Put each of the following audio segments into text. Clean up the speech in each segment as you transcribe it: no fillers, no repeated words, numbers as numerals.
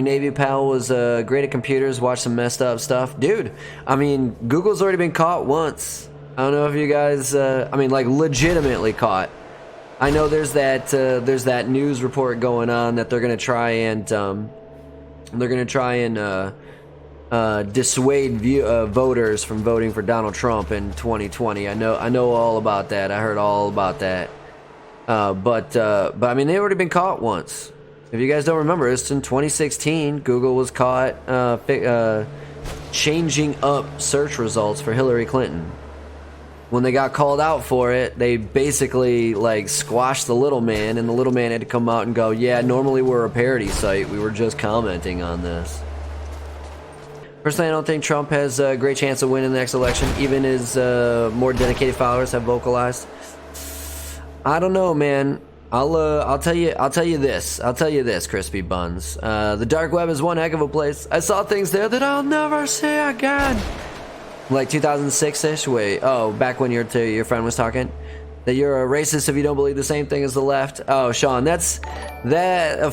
Your Navy pal was great at computers, watched some messed up stuff. Dude, I mean, Google's already been caught once. I don't know if you guys, I mean, like, legitimately caught. I know there's that news report going on that they're gonna try and dissuade voters from voting for Donald Trump in 2020. I know all about that. I heard all about that. But I mean, they've already been caught once. If you guys don't remember, it's in 2016. Google was caught changing up search results for Hillary Clinton. When they got called out for it, they basically like squashed the little man, and the little man had to come out and go, yeah, normally we're a parody site. We were just commenting on this. Personally, I don't think Trump has a great chance of winning the next election, even as more dedicated followers have vocalized. I don't know, man. I'll tell you this, Crispy Buns. The dark web is one heck of a place. I saw things there that I'll never see again. Like 2006-ish? Wait, oh, back when your friend was talking? That you're a racist if you don't believe the same thing as the left? Oh, Sean, that's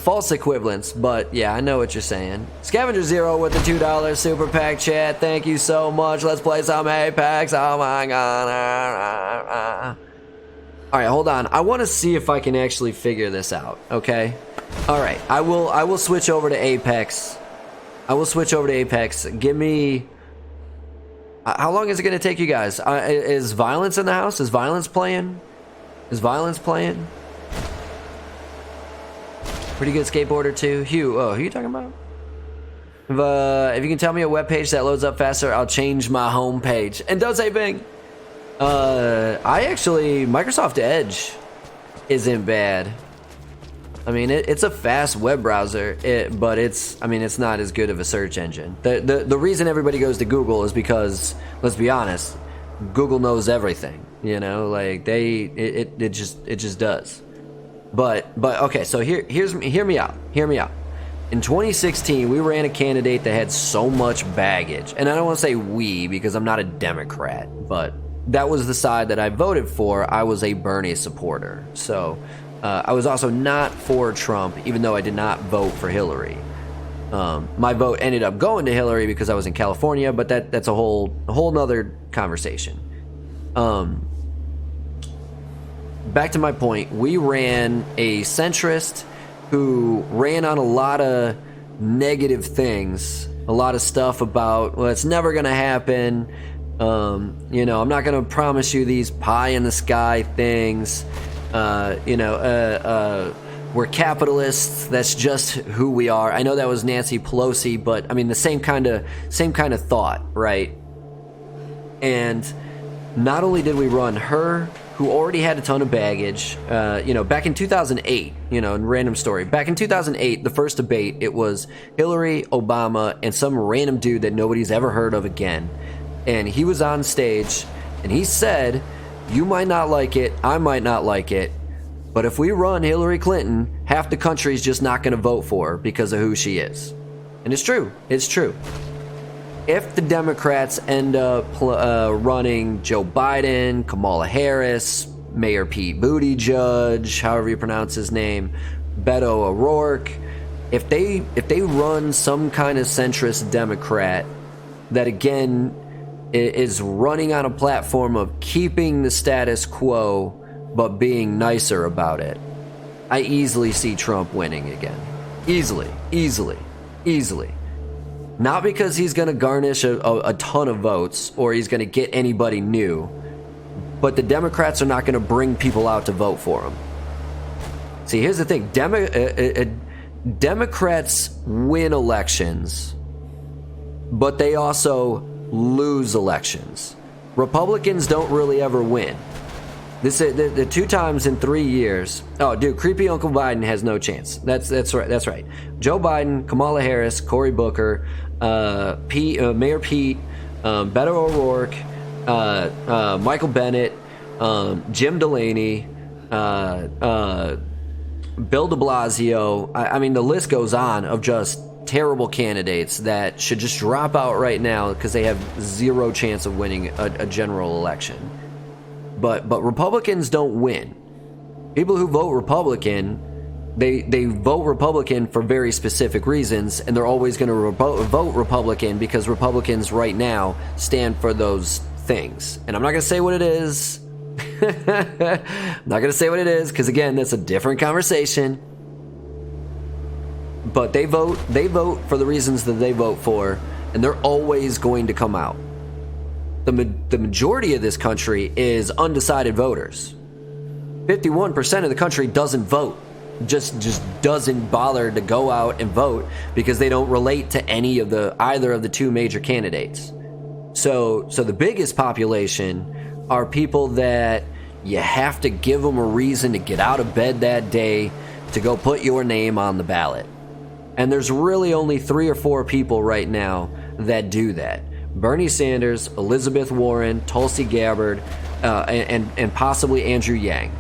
false equivalence, but yeah, I know what you're saying. Scavenger Zero with the $2 super pack chat. Thank you so much. Let's play some Apex. Oh my god. Alright, hold on. I want to see if I can actually figure this out, okay? Alright, I will switch over to Apex. Give me... how long is it going to take you guys? Is Violence in the house? Is Violence playing? Pretty good skateboarder too. Hugh, oh, who are you talking about? If you can tell me a web page that loads up faster, I'll change my home page. And don't say Bing. Microsoft Edge isn't bad. I mean, it's a fast web browser, but it's not as good of a search engine. The reason everybody goes to Google is because, let's be honest, Google knows everything. You know, like it just does. But okay, so hear me out. In 2016, we ran a candidate that had so much baggage, and I don't want to say we because I'm not a Democrat, but that was the side that I voted for. I was a Bernie supporter, so. I was also not for Trump, even though I did not vote for Hillary. My vote ended up going to Hillary because I was in California, but that's a whole nother conversation. Back to my point, we ran a centrist who ran on a lot of negative things, a lot of stuff about, well, it's never going to happen. You know, I'm not going to promise you these pie in the sky things. We're capitalists. That's just who we are. I know that was Nancy Pelosi, but I mean the same kind of thought, right? And not only did we run her, who already had a ton of baggage, back in 2008, random story. Back in 2008, the first debate, it was Hillary, Obama, and some random dude that nobody's ever heard of again. And he was on stage, and he said, you might not like it, I might not like it, but if we run Hillary Clinton, half the country's just not going to vote for her because of who she is. And it's true. If the Democrats end up running Joe Biden, Kamala Harris, Mayor Pete Buttigieg, however you pronounce his name, Beto O'Rourke, if they run some kind of centrist Democrat that, again, is running on a platform of keeping the status quo but being nicer about it, I easily see Trump winning again. Easily. Not because he's going to garnish a ton of votes or he's going to get anybody new, but the Democrats are not going to bring people out to vote for him. See, here's the thing. Democrats win elections, but they also lose elections. Republicans don't really ever win. The 2 times in 3 years. Oh, dude, creepy Uncle Biden has no chance. That's right. Joe Biden, Kamala Harris, Cory Booker, Mayor Pete, Beto O'Rourke, Michael Bennett, Jim Delaney, Bill de Blasio. I mean, the list goes on of just terrible candidates that should just drop out right now because they have zero chance of winning a general election. But Republicans don't win. People who vote Republican they vote Republican for very specific reasons, and they're always going to vote Republican because Republicans right now stand for those things. And I'm not going to say what it is. I'm not going to say what it is because, again, that's a different conversation. But they vote for the reasons that they vote for, and they're always going to come out. The majority of this country is undecided voters. 51% of the country doesn't vote. Just doesn't bother to go out and vote because they don't relate to either of the two major candidates. So the biggest population are people that you have to give them a reason to get out of bed that day to go put your name on the ballot. And there's really only 3 or 4 people right now that do that. Bernie Sanders, Elizabeth Warren, Tulsi Gabbard, and possibly Andrew Yang.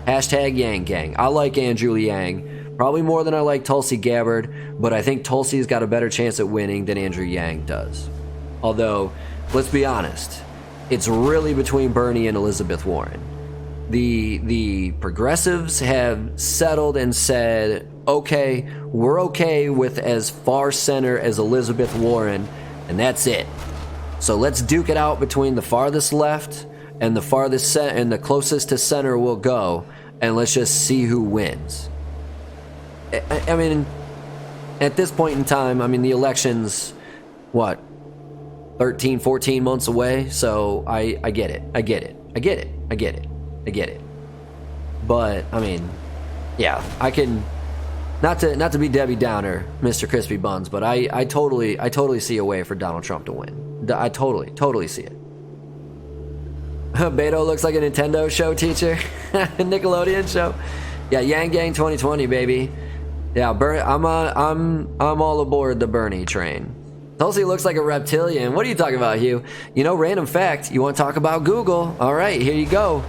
Hashtag Yang Gang. I like Andrew Yang probably more than I like Tulsi Gabbard, but I think Tulsi's got a better chance at winning than Andrew Yang does. Although, let's be honest, it's really between Bernie and Elizabeth Warren. The progressives have settled and said, okay, we're okay with as far center as Elizabeth Warren, and that's it. So let's duke it out between the farthest left and the farthest and the closest to center will go, and let's just see who wins. I mean, at this point in time, I mean, the election's, 13, 14 months away, so I get it. I get it. But, I mean, yeah, I can, not to be Debbie Downer, Mr. Crispy Buns, but I totally see a way for Donald Trump to win. I totally see it. Beto looks like a Nintendo show teacher. Nickelodeon show. Yeah, Yang Gang 2020, baby. Yeah, I'm all aboard the Bernie train. Tulsi looks like a reptilian. What are you talking about, Hugh? You know, random fact, you want to talk about Google? All right, here you go.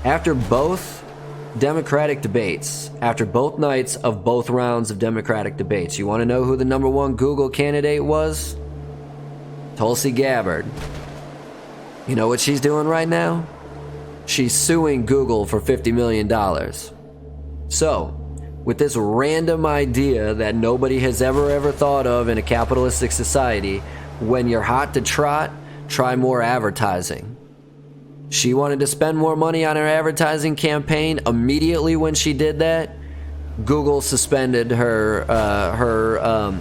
After both Democratic debates, after both nights of both rounds of Democratic debates, you want to know who the #1 Google candidate was? Tulsi Gabbard. You know what she's doing right now? She's suing Google for $50 million. So, with this random idea that nobody has ever thought of in a capitalistic society, when you're hot to trot, try more advertising. She wanted to spend more money on her advertising campaign. Immediately when she did that, Google suspended her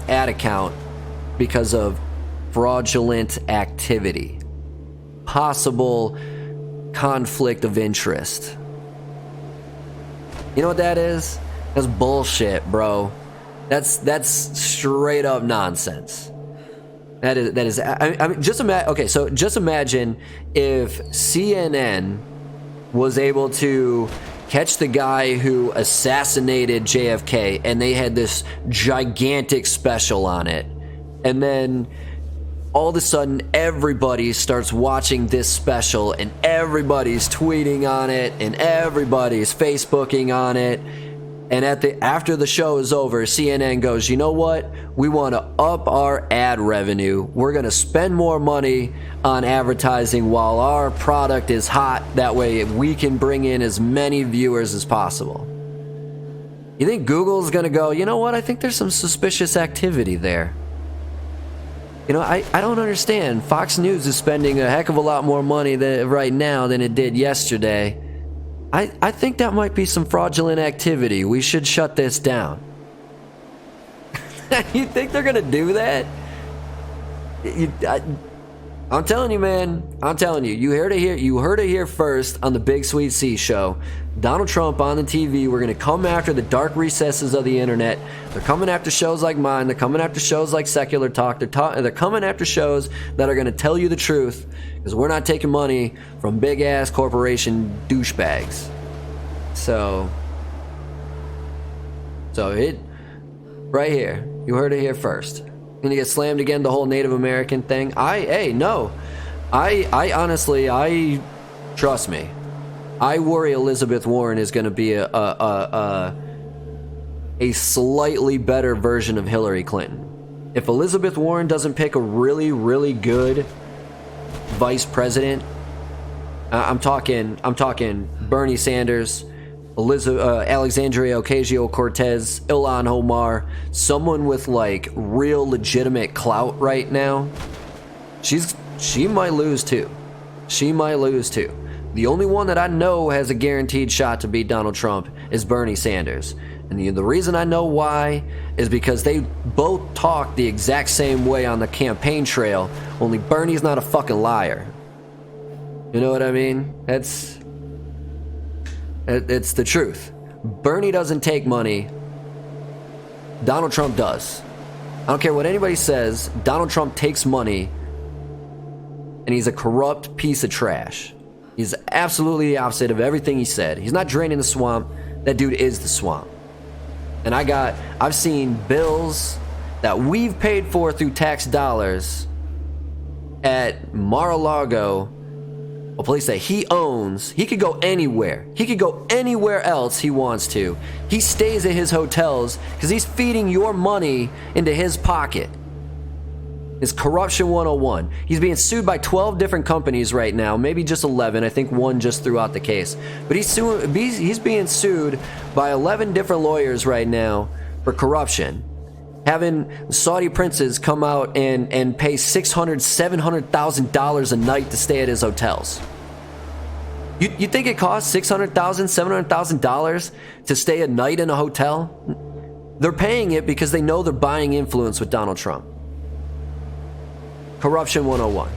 ad account because of fraudulent activity. Possible conflict of interest. You know what that is? That's bullshit, bro. That's straight up nonsense. That is. I mean, just imagine. Okay, so just imagine if CNN was able to catch the guy who assassinated JFK, and they had this gigantic special on it, and then all of a sudden everybody starts watching this special, and everybody's tweeting on it, and everybody's Facebooking on it. And after the show is over, CNN goes, you know what? We want to up our ad revenue. We're going to spend more money on advertising while our product is hot. That way we can bring in as many viewers as possible. You think Google's going to go, you know what? I think there's some suspicious activity there. You know, I don't understand. Fox News is spending a heck of a lot more money right now than it did yesterday. I think that might be some fraudulent activity. We should shut this down. You think they're going to do that? I'm telling you, man. I'm telling you. You heard it here first on the BigSweetC show. Donald Trump on the TV. We're going to come after the dark recesses of the internet. They're coming after shows like mine. They're coming after shows like Secular Talk. They're coming after shows that are going to tell you the truth, because we're not taking money from big ass corporation douchebags. So it right here. You heard it here first. Gonna get slammed again, the whole Native American thing. I honestly, trust me, I worry Elizabeth Warren is gonna be a slightly better version of Hillary Clinton. If Elizabeth Warren doesn't pick a really, really good vice president, I'm talking Bernie Sanders, Alexandria Ocasio-Cortez, Ilhan Omar, someone with like real legitimate clout right now, she might lose too. She might lose too. The only one that I know has a guaranteed shot to beat Donald Trump is Bernie Sanders. And the reason I know why is because they both talk the exact same way on the campaign trail, only Bernie's not a fucking liar. You know what I mean? It's the truth. Bernie doesn't take money. Donald Trump does. I don't care what anybody says. Donald Trump takes money, and he's a corrupt piece of trash. He's absolutely the opposite of everything he said. He's not draining the swamp. That dude is the swamp. And I've seen bills that we've paid for through tax dollars at Mar-a-Lago, a place that he owns. He could go anywhere. He could go anywhere else he wants to. He stays at his hotels because he's feeding your money into his pocket. It's corruption 101. He's being sued by 12 different companies right now, maybe just 11. I think one just threw out the case. But he's being sued by 11 different lawyers right now for corruption. Having Saudi princes come out and pay $600,000, $700,000 a night to stay at his hotels. You think it costs $600,000, $700,000 to stay a night in a hotel? They're paying it because they know they're buying influence with Donald Trump. Corruption 101.